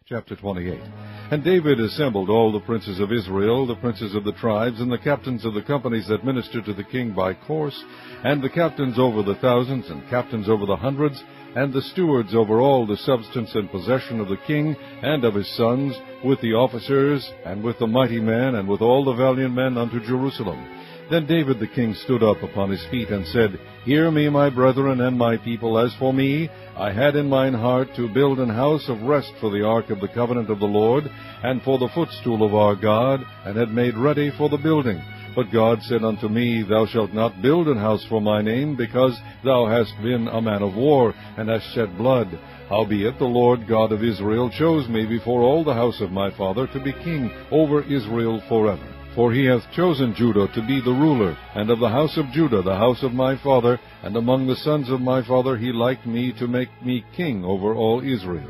Chapter 28. And David assembled all the princes of Israel, the princes of the tribes, and the captains of the companies that ministered to the king by course, and the captains over the thousands, and captains over the hundreds, and the stewards over all the substance and possession of the king and of his sons, with the officers, and with the mighty men, and with all the valiant men unto Jerusalem. Then David the king stood up upon his feet, and said, Hear me, my brethren and my people. As for me, I had in mine heart to build an house of rest for the ark of the covenant of the Lord, and for the footstool of our God, and had made ready for the building. But God said unto me, Thou shalt not build an house for my name, because thou hast been a man of war, and hast shed blood. Howbeit the Lord God of Israel chose me before all the house of my father to be king over Israel forever. For he hath chosen Judah to be the ruler, and of the house of Judah the house of my father, and among the sons of my father he liked me to make me king over all Israel.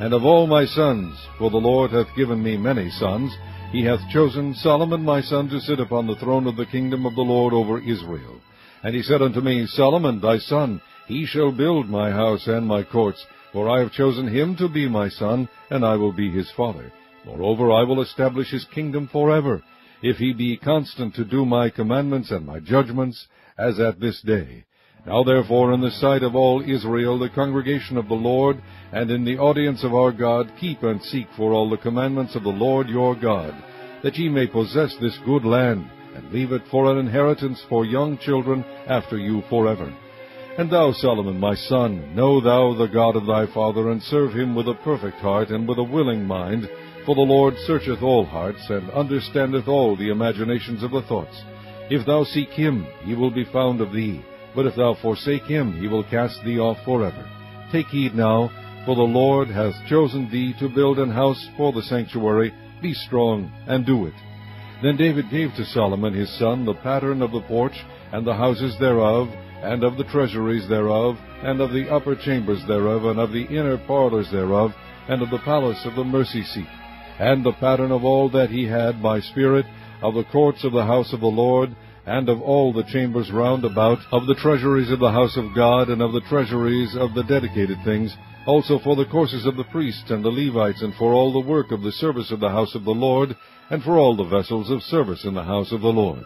And of all my sons, for the Lord hath given me many sons, he hath chosen Solomon my son to sit upon the throne of the kingdom of the Lord over Israel. And he said unto me, Solomon thy son, he shall build my house and my courts, for I have chosen him to be my son, and I will be his father. Moreover, I will establish his kingdom forever, if he be constant to do my commandments and my judgments, as at this day. Now therefore in the sight of all Israel, the congregation of the Lord, and in the audience of our God, keep and seek for all the commandments of the Lord your God, that ye may possess this good land, and leave it for an inheritance for young children after you forever. And thou, Solomon, my son, know thou the God of thy father, and serve him with a perfect heart and with a willing mind, for the Lord searcheth all hearts, and understandeth all the imaginations of the thoughts. If thou seek him, he will be found of thee. But if thou forsake him, he will cast thee off forever. Take heed now, for the Lord hath chosen thee to build an house for the sanctuary. Be strong, and do it. Then David gave to Solomon his son the pattern of the porch, and the houses thereof, and of the treasuries thereof, and of the upper chambers thereof, and of the inner parlors thereof, and of the palace of the mercy seat, and the pattern of all that he had by spirit, of the courts of the house of the Lord, and of all the chambers round about, of the treasuries of the house of God, and of the treasuries of the dedicated things, also for the courses of the priests and the Levites, and for all the work of the service of the house of the Lord, and for all the vessels of service in the house of the Lord.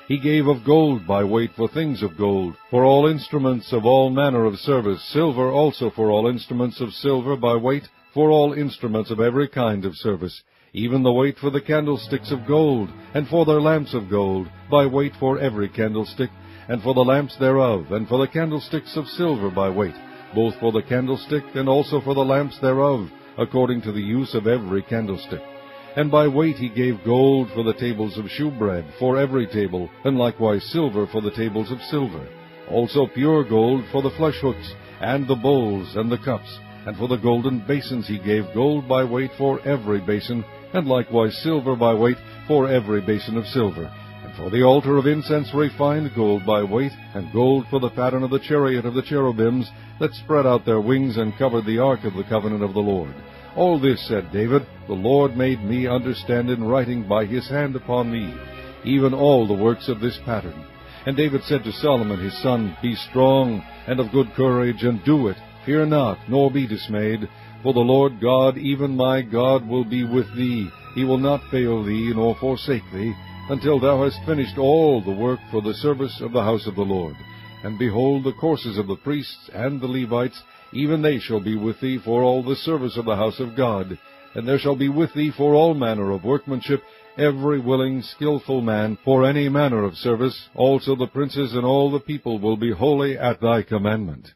He gave of gold by weight for things of gold, for all instruments of all manner of service, silver also for all instruments of silver by weight, for all instruments of every kind of service, even the weight for the candlesticks of gold, and for their lamps of gold, by weight for every candlestick, and for the lamps thereof, and for the candlesticks of silver by weight, both for the candlestick and also for the lamps thereof, according to the use of every candlestick. And by weight he gave gold for the tables of shewbread, for every table, and likewise silver for the tables of silver. Also pure gold for the flesh hooks, and the bowls, and the cups. And for the golden basins he gave gold by weight for every basin, and likewise silver by weight for every basin of silver. And for the altar of incense refined gold by weight, and gold for the pattern of the chariot of the cherubims, that spread out their wings and covered the ark of the covenant of the Lord. All this, said David, the Lord made me understand in writing by his hand upon me, even all the works of this pattern. And David said to Solomon his son, Be strong, and of good courage, and do it. Fear not, nor be dismayed, for the Lord God, even my God, will be with thee. He will not fail thee, nor forsake thee, until thou hast finished all the work for the service of the house of the Lord. And behold, the courses of the priests and the Levites, even they shall be with thee for all the service of the house of God. And there shall be with thee for all manner of workmanship, every willing, skillful man, for any manner of service. Also the princes and all the people will be holy at thy commandment.